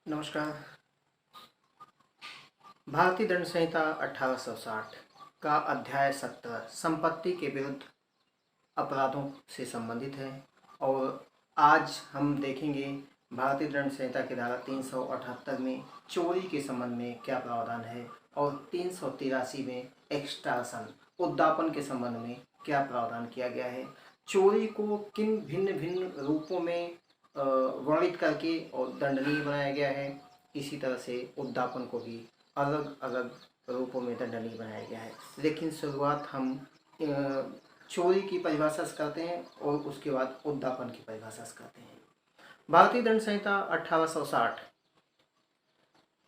नमस्कार। भारतीय दंड संहिता 1860 का अध्याय 17 संपत्ति के विरुद्ध अपराधों से संबंधित है और आज हम देखेंगे भारतीय दंड संहिता की धारा 378 में चोरी के संबंध में क्या प्रावधान है और 383 में एक्सटॉर्शन उद्दापन के संबंध में क्या प्रावधान किया गया है। चोरी को किन भिन्न भिन्न रूपों में वर्णित करके और दंडनीय बनाया गया है, इसी तरह से उद्दापन को भी अलग अलग रूपों में दंडनीय बनाया गया है। लेकिन शुरुआत हम चोरी की परिभाषा से करते हैं और उसके बाद उद्दापन की परिभाषा से करते हैं। भारतीय दंड संहिता 1860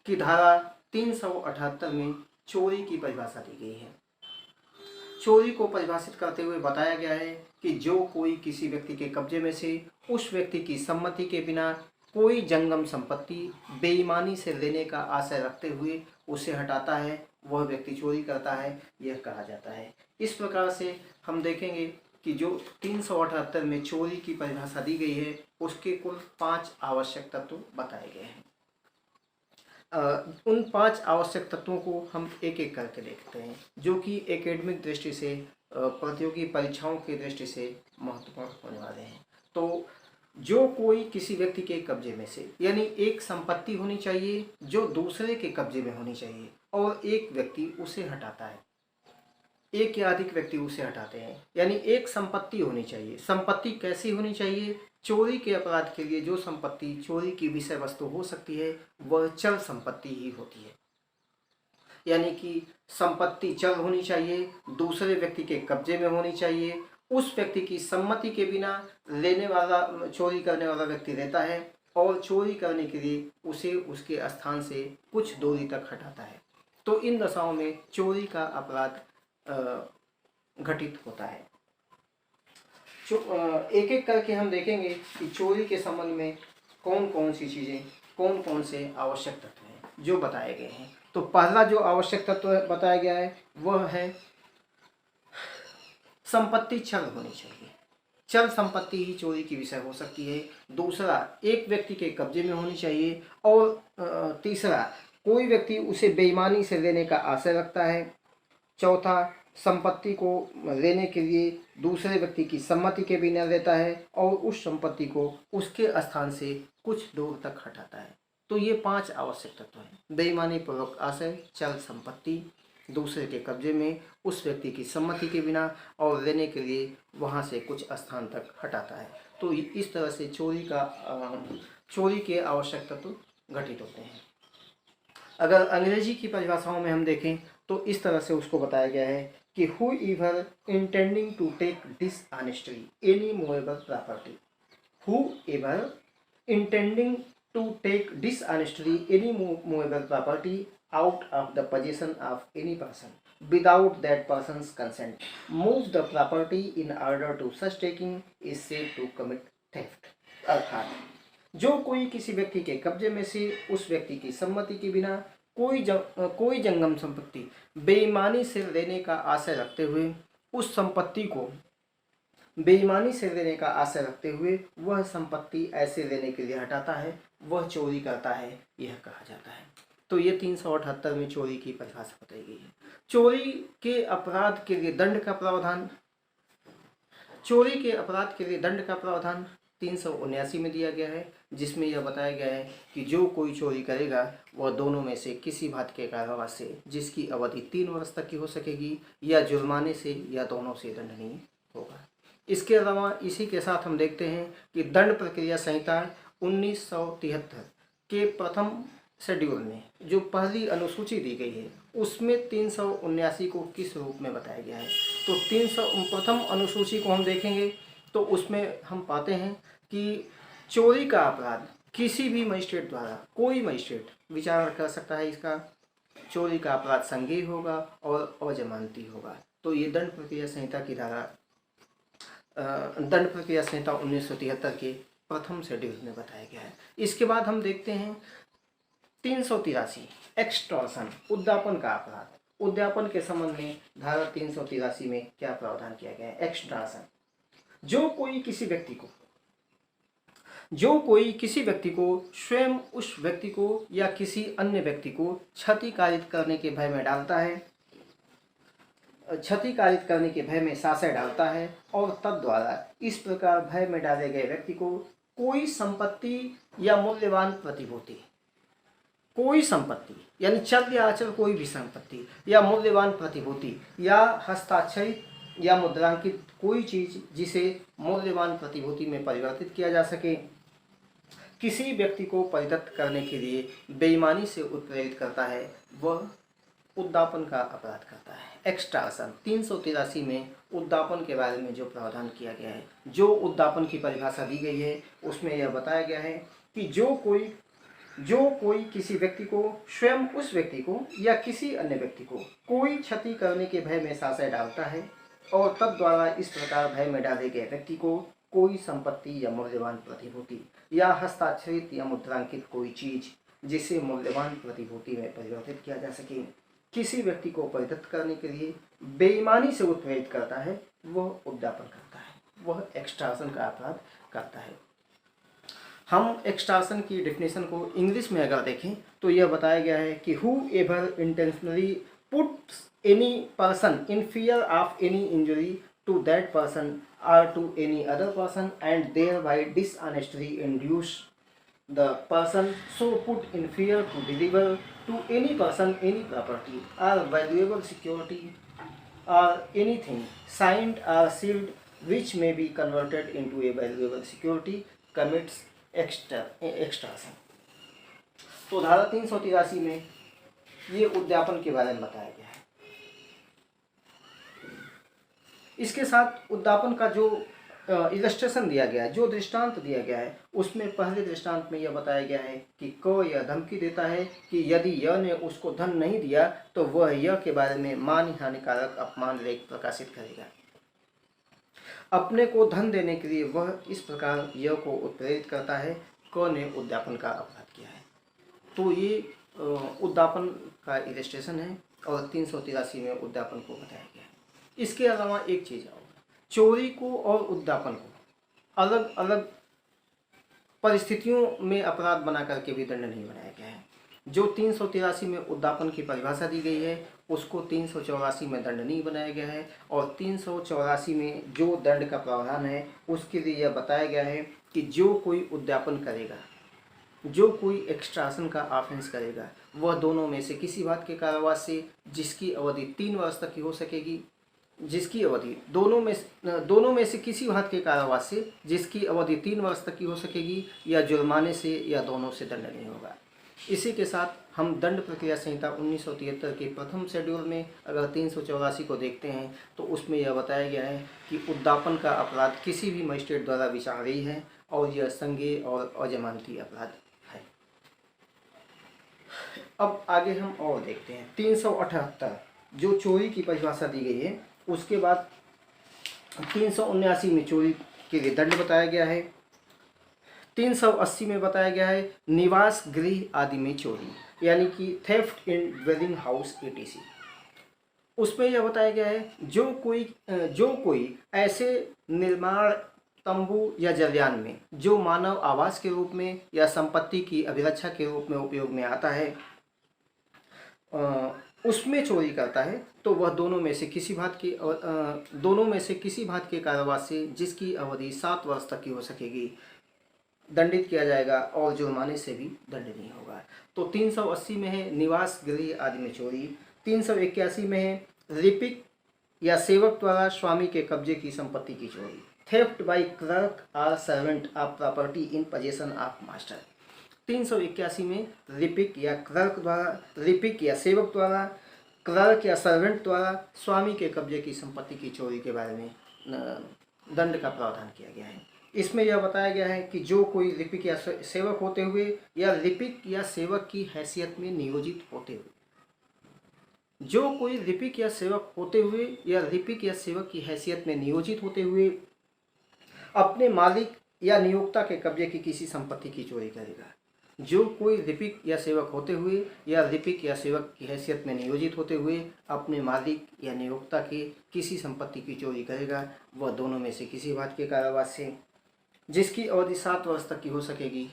की धारा 378 में चोरी की परिभाषा दी गई है। चोरी को परिभाषित करते हुए बताया गया है कि जो कोई किसी व्यक्ति के कब्जे में से उस व्यक्ति की सम्मति के बिना कोई जंगम संपत्ति बेईमानी से लेने का आशय रखते हुए उसे हटाता है, वह व्यक्ति चोरी करता है, यह कहा जाता है। इस प्रकार से हम देखेंगे कि जो 378 में चोरी की परिभाषा दी गई है उसके कुल 5 आवश्यक तत्व बताए गए हैं। उन 5 आवश्यक तत्वों को हम एक एक करके देखते हैं, जो कि एकेडमिक दृष्टि से प्रतियोगी परीक्षाओं की दृष्टि से महत्वपूर्ण होने वाले हैं। तो जो कोई किसी व्यक्ति के कब्जे में से, यानी एक संपत्ति होनी चाहिए जो दूसरे के कब्जे में होनी चाहिए और एक व्यक्ति उसे हटाता है, एक या अधिक व्यक्ति उसे हटाते हैं, यानी एक संपत्ति होनी चाहिए। संपत्ति कैसी होनी चाहिए? चोरी के अपराध के लिए जो संपत्ति चोरी की विषय वस्तु हो सकती है वह चल संपत्ति ही होती है, यानी कि संपत्ति चल होनी चाहिए, दूसरे व्यक्ति के कब्जे में होनी चाहिए, उस व्यक्ति की सम्मति के बिना लेने वाला, चोरी करने वाला व्यक्ति रहता है और चोरी करने के लिए उसे उसके स्थान से कुछ दूरी तक हटाता है। तो इन दशाओं में चोरी का अपराध घटित होता है। एक एक करके हम देखेंगे कि चोरी के संबंध में कौन कौन सी चीज़ें, कौन कौन से आवश्यक तत्व हैं जो बताए गए हैं। तो पहला जो आवश्यक तत्व बताया गया है वह है संपत्ति चल होनी चाहिए। चल संपत्ति ही चोरी की विषय हो सकती है। दूसरा, एक व्यक्ति के कब्जे में होनी चाहिए और तीसरा, कोई व्यक्ति उसे बेईमानी से लेने का आशय रखता है। चौथा, संपत्ति को लेने के लिए दूसरे व्यक्ति की सम्मति के बिना लेता है और उस संपत्ति को उसके स्थान से कुछ दूर तक हटाता है। तो ये 5 आवश्यक तत्व हैं। बेईमानी पूर्वक आशय, चल संपत्ति, दूसरे के कब्जे में, उस व्यक्ति की सम्मति के बिना और लेने के लिए वहाँ से कुछ स्थान तक हटाता है। तो इस तरह से चोरी के आवश्यक तत्व घटित होते हैं। अगर अंग्रेजी की परिभाषाओं में हम देखें तो इस तरह से उसको बताया गया है कि whoever intending to take dishonestly any movable property, whoever intending to take dishonestly any movable property out of the possession of any person without that person's consent moves the property in order to such taking is said to commit theft। अर्थात जो कोई किसी व्यक्ति के कब्जे में से उस व्यक्ति की सम्मति के बिना कोई जंगम संपत्ति बेईमानी से लेने का आशय रखते हुए उस संपत्ति को बेईमानी से लेने का आशय रखते हुए वह संपत्ति ऐसे लेने के लिए हटाता है, वह चोरी करता है, यह कहा जाता है। तो ये 378 में चोरी की परिभाषा बताई गई है। चोरी के अपराध के लिए दंड का प्रावधान, चोरी के अपराध के लिए दंड का प्रावधान 379 में दिया गया है, जिसमें यह बताया गया है कि जो कोई चोरी करेगा वह दोनों में से किसी बात के कारावास से, जिसकी अवधि 3 वर्ष तक की हो सकेगी, या जुर्माने से, या दोनों से दंडनीय होगा। इसके अलावा इसी के साथ हम देखते हैं कि दंड प्रक्रिया संहिता 1973 के प्रथम शेड्यूल में जो पहली अनुसूची दी गई है उसमें 379 को किस रूप में बताया गया है। तो प्रथम अनुसूची को हम देखेंगे तो उसमें हम पाते हैं कि चोरी का अपराध किसी भी मजिस्ट्रेट द्वारा, कोई मजिस्ट्रेट विचार कर सकता है इसका, चोरी का अपराध संज्ञेय होगा और अजमानती होगा। तो ये दंड प्रक्रिया संहिता की धारा, दंड प्रक्रिया संहिता 1973 के प्रथम शेड्यूल में बताया गया है। इसके बाद हम देखते हैं 383 एक्सटॉर्शन उद्दापन का अपराध। उद्यापन के संबंध में धारा 383 में क्या प्रावधान किया गया है? एक्सटॉर्शन, जो कोई किसी व्यक्ति को जो कोई किसी व्यक्ति को स्वयं उस व्यक्ति को या किसी अन्य व्यक्ति को क्षतिकारित करने के भय में डालता है, क्षतिकारित करने के भय में संशय डालता है और तद द्वारा इस प्रकार भय में डाले गए व्यक्ति को कोई संपत्ति या मूल्यवान प्रतिभूति, कोई संपत्ति यानी चल या अचल कोई भी संपत्ति या मूल्यवान प्रतिभूति या हस्ताक्षरित या मुद्रांकित कोई चीज जिसे मूल्यवान प्रतिभूति में परिवर्तित किया जा सके, किसी व्यक्ति को परिदत्त करने के लिए बेईमानी से उत्प्रेरित करता है, वह उद्दापन का अपराध करता है। एक्सटॉर्शन 383 में उद्दापन के बारे में जो प्रावधान किया गया है, जो उद्दापन की परिभाषा दी गई है, उसमें यह बताया गया है कि जो कोई किसी व्यक्ति को स्वयं उस व्यक्ति को या किसी अन्य व्यक्ति को कोई क्षति करने के भय में संशय डालता है और तब द्वारा इस प्रकार भय में डाले गए व्यक्ति को कोई संपत्ति या मूल्यवान प्रतिभूति या हस्ताक्षरित या मुद्रांकित कोई चीज जिसे मूल्यवान प्रतिभूति में परिवर्तित किया जा सके, किसी व्यक्ति को परिदत्त करने के लिए बेईमानी से उत्प्रेरित करता है, वह उद्यापन करता है, वह एक्सटॉर्शन का अपराध करता है। हम एक्सटॉर्शन की डेफिनेशन को इंग्लिश में अगर देखें तो यह बताया गया है कि whoever intentionally puts any person in fear of any injury to that person or to any other person and thereby dishonestly induce the person so put in fear to deliver to any person any property or valuable security or anything signed or sealed which may be converted into a valuable security commits extortion। तो धारा 383 में ये उद्यापन के बारे में बताया गया है। इसके साथ उद्दापन का जो इलस्ट्रेशन दिया गया है, जो दृष्टांत दिया गया है, उसमें पहले दृष्टांत में यह बताया गया है कि क यह धमकी देता है कि यदि य ने उसको धन नहीं दिया तो वह य के बारे में मान हानिकारक अपमान लेख प्रकाशित करेगा। अपने को धन देने के लिए वह इस प्रकार य को उत्प्रेरित करता है, क ने उद्यापन का अपराध किया है। तो ये उद्दापन का इलस्ट्रेशन है और 383 में उद्यापन को बताया गया है। इसके अलावा एक चीज़ और, चोरी को और उद्यापन को अलग अलग परिस्थितियों में अपराध बना करके भी दंड नहीं बनाया गया है। जो 383 में उद्यापन की परिभाषा दी गई है उसको 384 में दंड नहीं बनाया गया है और 384 में जो दंड का प्रावधान है उसके लिए यह बताया गया है कि जो कोई उद्यापन करेगा, जो कोई एक्सटॉर्शन का ऑफेंस करेगा, वह दोनों में से किसी बात के कारावास से जिसकी अवधि 3 वर्ष तक की हो सकेगी, जिसकी अवधि दोनों में से किसी बात के कारावास से जिसकी अवधि 3 वर्ष तक की हो सकेगी या जुर्माने से या दोनों से दंड नहीं होगा। इसी के साथ हम दंड प्रक्रिया संहिता 1973 के प्रथम शेड्यूल में अगर 384 को देखते हैं तो उसमें यह बताया गया है कि उद्यापन का अपराध किसी भी मजिस्ट्रेट द्वारा विचारणीय है और यह संज्ञेय और अजमानती अपराध है। अब आगे हम और देखते हैं 378 जो चोरी की परिभाषा दी गई है, उसके बाद 379 में चोरी के लिए दंड बताया गया है। 380 में बताया गया है निवास गृह आदि में चोरी, यानी कि थेफ्ट इन ड्वेलिंग हाउस etc। उसमें यह बताया गया है जो कोई ऐसे निर्माण तंबू या जलयान में जो मानव आवास के रूप में या संपत्ति की अभिरक्षा के रूप में उपयोग में आता है उसमें चोरी करता है तो वह दोनों में से किसी बात के कारावास से जिसकी अवधि 7 वर्ष तक की हो सकेगी दंडित किया जाएगा और जुर्माने से भी दंड नहीं होगा। तो 380 में है निवास गृह आदि में चोरी, 381 में है लिपिक या सेवक द्वारा स्वामी के कब्जे की संपत्ति की चोरी, थेफ्ट बाय क्लर्क और servant of property in possession of master. 381 में लिपिक या सेवक द्वारा, क्लर्क या सर्वेंट द्वारा स्वामी के कब्जे की संपत्ति की चोरी के बारे में दंड का प्रावधान किया गया है। इसमें यह बताया गया है कि जो कोई लिपिक या सेवक होते हुए या लिपिक या सेवक की हैसियत में नियोजित होते हुए, जो कोई लिपिक या सेवक होते हुए या लिपिक या सेवक की हैसियत में नियोजित होते हुए अपने मालिक या नियोक्ता के कब्जे की किसी संपत्ति की चोरी करेगा, जो कोई लिपिक या सेवक होते हुए या लिपिक या सेवक की हैसियत में नियोजित होते हुए अपने मालिक या नियोक्ता के किसी संपत्ति की चोरी करेगा, वह दोनों में से किसी बात के कारावास से जिसकी अवधि 7 वर्ष तक की हो सकेगी,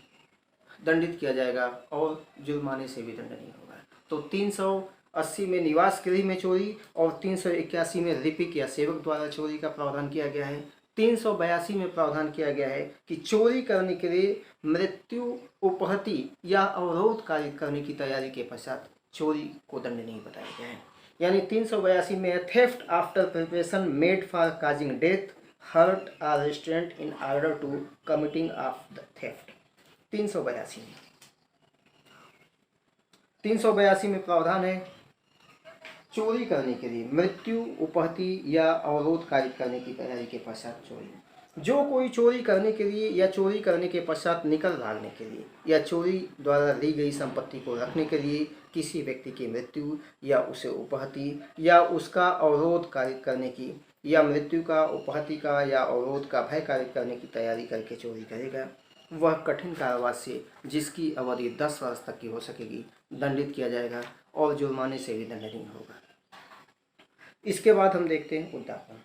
दंडित किया जाएगा और जुर्माने से भी दंडनीय होगा। तो 380 में निवास गृह में चोरी और 381 में लिपिक या सेवक द्वारा चोरी का प्रावधान किया गया है। 382 में प्रावधान किया गया है कि चोरी करने के लिए मृत्यु, उपहति या अवरोध कार्य करने की तैयारी के पश्चात चोरी को दंडनीय बताया गया है। यानी 382 में theft after preparation made for causing death, hurt or restraint in order to committing of the theft. 382 में प्रावधान है चोरी करने के लिए मृत्यु, उपहति या अवरोध कार्य करने की तैयारी के पश्चात चोरी। जो कोई चोरी करने के लिए या चोरी करने के पश्चात निकल भागने के लिए या चोरी द्वारा ली गई संपत्ति को रखने के लिए किसी व्यक्ति की मृत्यु या उसे उपहति या उसका अवरोध कार्य करने की या मृत्यु का, उपहति का या अवरोध का भय कार्य करने की तैयारी करके चोरी करेगा, वह कठिन कारावास से जिसकी अवधि 10 वर्ष तक की हो सकेगी दंडित किया जाएगा और जुर्माने से भी दंडनीय होगा। इसके बाद हम देखते हैं उद्यापन।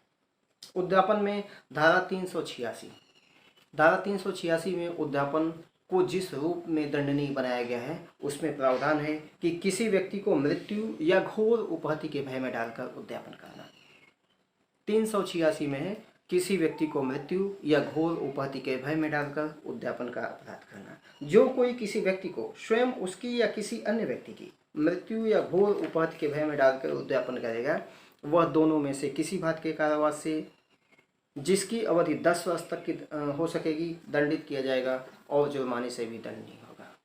उद्यापन में धारा 386 में उद्यापन को जिस रूप में दंडनीय बनाया गया है उसमें प्रावधान है कि किसी व्यक्ति को मृत्यु या घोर उपहति के भय में डालकर उद्यापन करना। 386 में है किसी व्यक्ति को मृत्यु या घोर उपहति के भय में डालकर उद्यापन का अपराध करना। जो कोई किसी व्यक्ति को स्वयं उसकी या किसी अन्य व्यक्ति की मृत्यु या घोर उपहति के भय में डालकर उद्यापन करेगा, वह दोनों में से किसी बात के कारावास से जिसकी अवधि 10 वर्ष तक की हो सकेगी दंडित किया जाएगा और जुर्माने से भी दंडनीय होगा।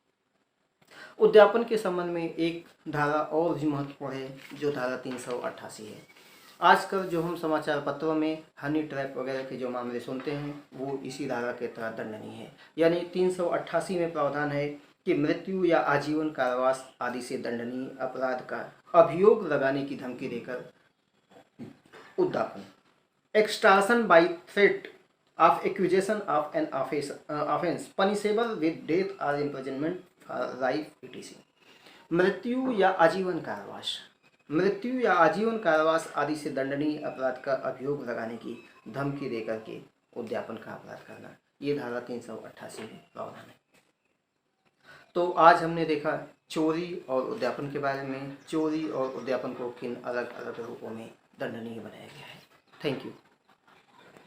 उद्यापन के संबंध में एक धारा और भी महत्वपूर्ण है जो धारा 388 है। आजकल जो हम समाचार पत्रों में हनी ट्रैप वगैरह के जो मामले सुनते हैं वो इसी धारा के तहत दंडनीय है। यानी 388 में प्रावधान है कि मृत्यु या आजीवन कारावास आदि से दंडनीय अपराध का अभियोग लगाने की धमकी देकर उद्यापन। Extortion by threat of accusation of an offence punishable with death और इम्प्रिजनमेंट फॉर लाइफ etc। मृत्यु या आजीवन कारावास आदि से दंडनीय अपराध का अभियोग लगाने की धमकी देकर के उद्यापन का अपराध करना, ये धारा 388 में प्रावधान है। तो आज हमने देखा चोरी और उद्यापन के बारे में। चोरी और उद्यापन को किन अलग अलग रूपों में दंडनीय बनाया गया है। Thank you.